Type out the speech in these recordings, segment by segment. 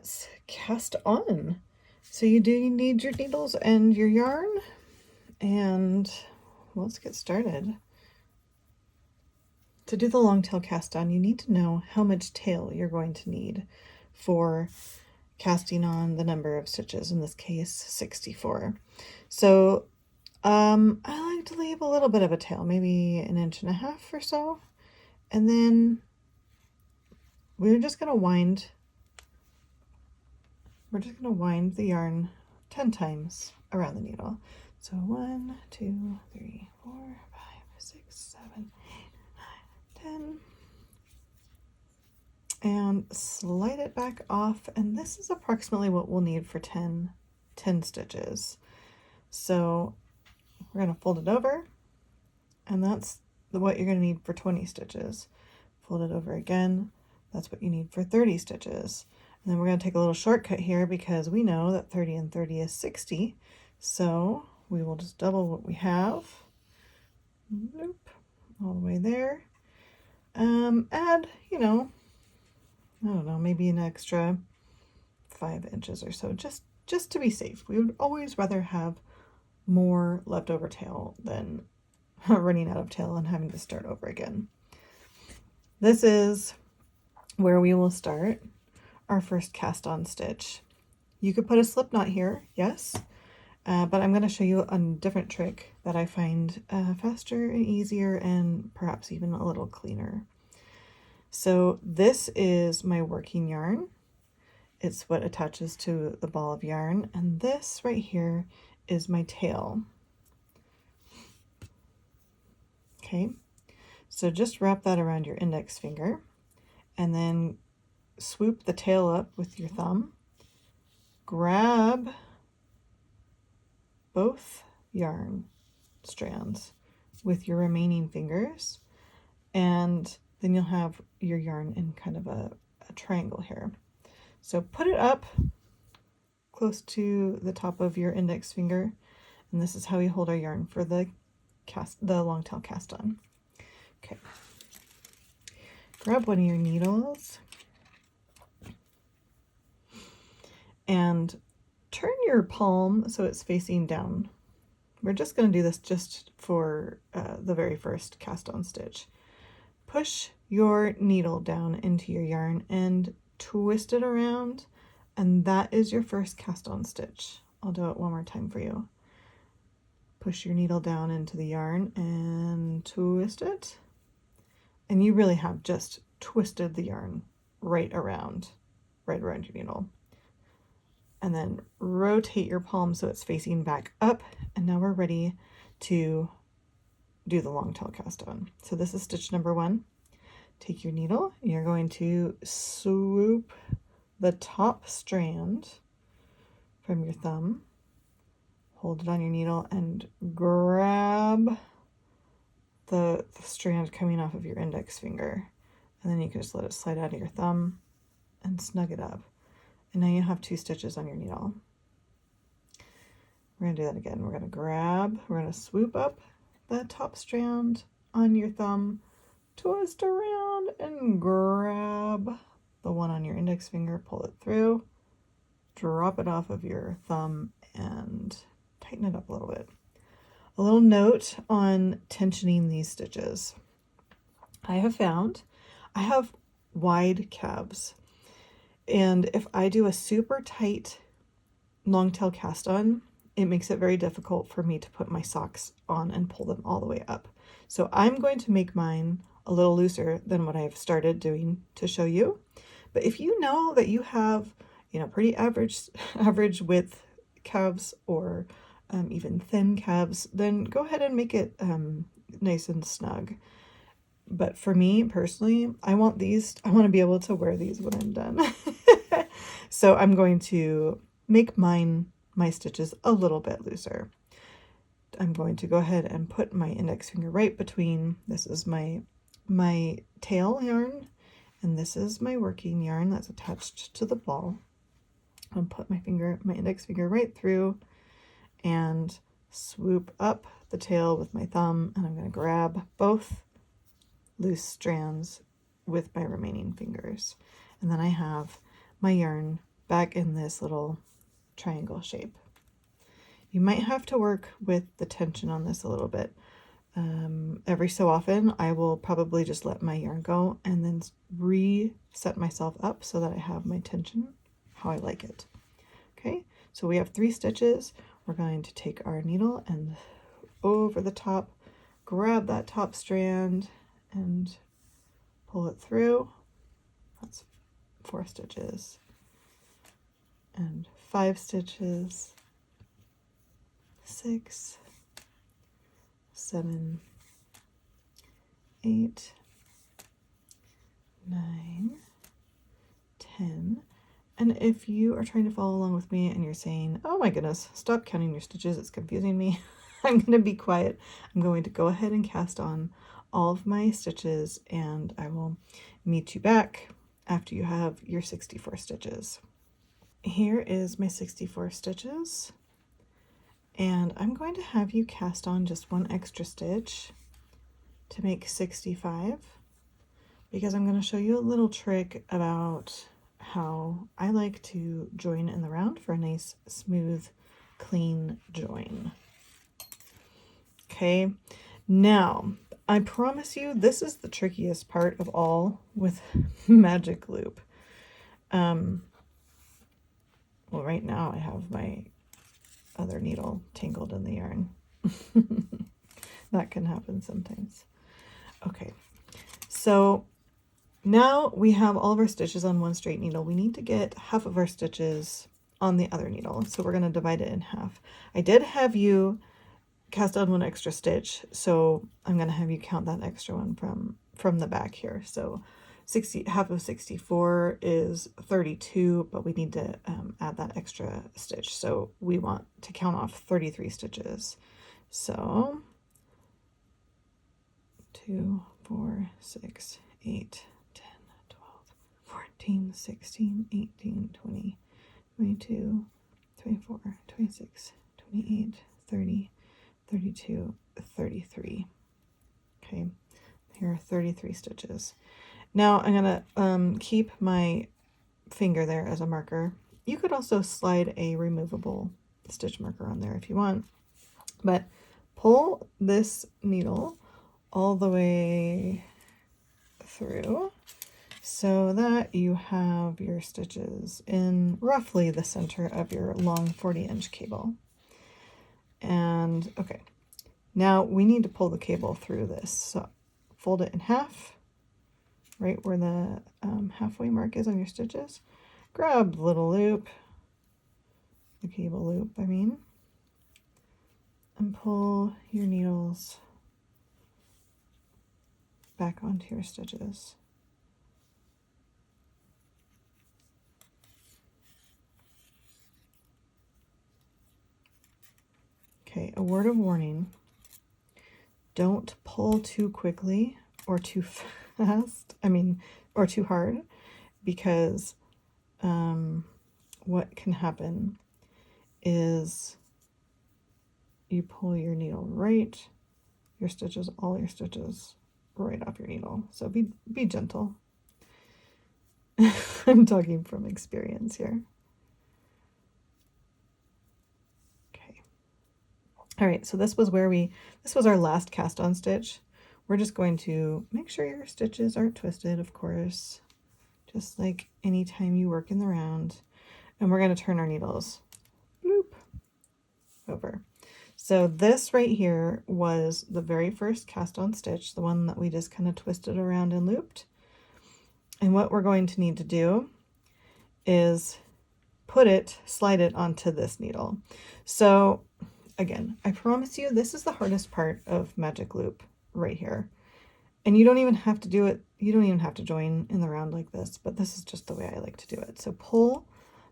let's cast on. So you do need your needles and your yarn, and let's get started. To do the long tail cast on, you need to know how much tail you're going to need for casting on the number of stitches, in this case 64. So I like to leave a little bit of a tail, maybe 1.5 inches or so, and then we're just going to wind the yarn 10 times around the needle. So 1, 2, 3, 4, 5, 6, 7, 8, 9, 10. And slide it back off, and this is approximately what we'll need for 10 stitches. So we're going to fold it over, and that's what you're going to need for 20 stitches. Fold it over again, that's what you need for 30 stitches. And then we're going to take a little shortcut here because we know that 30 and 30 is 60. So we will just double what we have. Loop all the way there. Add, I don't know, maybe an extra 5 inches or so, just to be safe. We would always rather have more leftover tail than running out of tail and having to start over again. This is where we will start our first cast on stitch. You could put a slip knot here, yes, but I'm going to show you a different trick that I find faster and easier and perhaps even a little cleaner. So this is my working yarn. It's what attaches to the ball of yarn, and this right here is my tail. Okay, so just wrap that around your index finger and then swoop the tail up with your thumb, grab both yarn strands with your remaining fingers, and then you'll have your yarn in kind of a triangle here. So put it up close to the top of your index finger, and this is how we hold our yarn for the long tail cast on. Okay, grab one of your needles and turn your palm so it's facing down. We're just going to do this just for the very first cast on stitch. Push your needle down into your yarn and twist it around, and that is your first cast on stitch. I'll do it one more time for you. Push your needle down into the yarn and twist it, and you really have just twisted the yarn right around your needle. And then rotate your palm so it's facing back up, and now we're ready to do the long tail cast on. So this is stitch number 1. Take your needle, and you're going to swoop the top strand from your thumb, hold it on your needle, and grab the strand coming off of your index finger, and then you can just let it slide out of your thumb and snug it up. And now you have 2 stitches on your needle. We're going to do that again. We're going to swoop up that top strand on your thumb, twist around, and grab the one on your index finger, pull it through, drop it off of your thumb, and tighten it up a little bit. A little note on tensioning these stitches. I have found I have wide calves, and if I do a super tight long tail cast on, it makes it very difficult for me to put my socks on and pull them all the way up. So I'm going to make mine a little looser than what I've started doing to show you. But if you know that you have, pretty average width calves, or even thin calves, then go ahead and make it nice and snug. But for me personally, I want to be able to wear these when I'm done. So I'm going to make my stitches a little bit looser. I'm going to go ahead and put my index finger right between, this is my tail yarn, and this is my working yarn that's attached to the ball. I'll put my index finger right through and swoop up the tail with my thumb, and I'm going to grab both loose strands with my remaining fingers. And then I have my yarn back in this little triangle shape. You might have to work with the tension on this a little bit. Every so often I will probably just let my yarn go and then reset myself up so that I have my tension how I like it. Okay, so we have 3 stitches. We're going to take our needle and over the top, grab that top strand and pull it through. That's 4 stitches and 5 stitches, 6, 7, 8, 9, 10. And if you are trying to follow along with me and you're saying, oh my goodness, stop counting your stitches, it's confusing me, I'm going to be quiet. I'm going to go ahead and cast on all of my stitches and I will meet you back after you have your 64 stitches. Here is my 64 stitches. And I'm going to have you cast on just 1 extra stitch to make 65 because I'm going to show you a little trick about how I like to join in the round for a nice, smooth, clean join. Okay, now I promise you this is the trickiest part of all with magic loop. Well, right now I have my other needle tangled in the yarn. That can happen sometimes. Okay, so now we have all of our stitches on 1 straight needle. We need to get half of our stitches on the other needle, so we're going to divide it in half. I did have you cast on 1 extra stitch, so I'm going to have you count that extra one from the back here. So half of 64 is 32, but we need to add that extra stitch, so we want to count off 33 stitches. So 2, 4, 6, 8, 10, 12, 14, 16, 18, 20, 22, 24, 26, 28, 30, 32, 33. Okay, here are 33 stitches. Now I'm gonna keep my finger there as a marker. You could also slide a removable stitch marker on there if you want, but pull this needle all the way through so that you have your stitches in roughly the center of your long 40-inch cable. And okay, now we need to pull the cable through this. So fold it in half, right where the halfway mark is on your stitches. Grab the little loop, the cable loop, I mean, and pull your needles back onto your stitches. Okay, a word of warning. Don't pull too quickly or too fast, or too hard, because what can happen is you pull your needle right, all your stitches right off your needle. So be gentle. I'm talking from experience here. Okay. All right, so this was our last cast on stitch. We're just going to make sure your stitches aren't twisted, of course, just like anytime you work in the round. And we're going to turn our needles bloop over. So this right here was the very first cast on stitch, the one that we just kind of twisted around and looped. And what we're going to need to do is slide it onto this needle. So again, I promise you this is the hardest part of magic loop right here. And you don't even have to do it, you don't even have to join in the round like this, but this is just the way I like to do it. So pull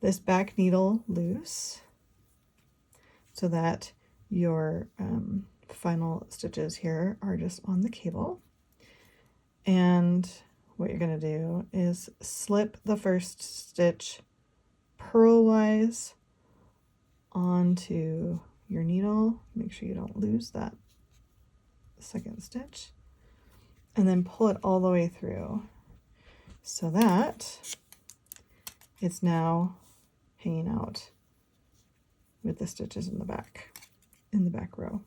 this back needle loose so that your final stitches here are just on the cable. And what you're going to do is slip the first stitch purlwise onto your needle. Make sure you don't lose that second stitch, and then pull it all the way through so that it's now hanging out with the stitches in the back row.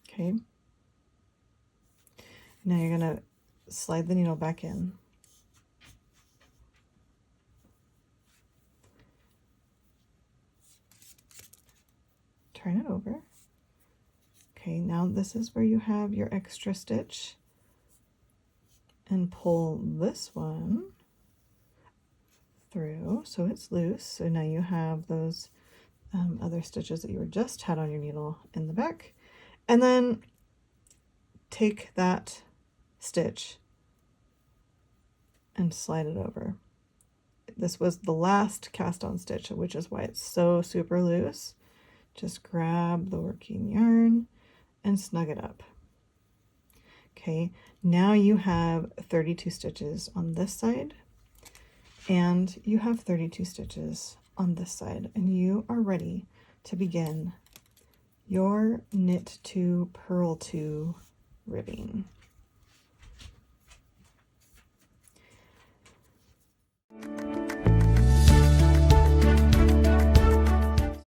Okay. Now you're going to slide the needle back in. Turn it over. Okay, now this is where you have your extra stitch, and pull this one through so it's loose. So now you have those other stitches that you just had on your needle in the back, and then take that stitch and slide it over. This was the last cast on stitch, which is why it's so super loose. Just grab the working yarn and snug it up. Okay, now you have 32 stitches on this side, and you have 32 stitches on this side, and you are ready to begin your knit to purl to ribbing.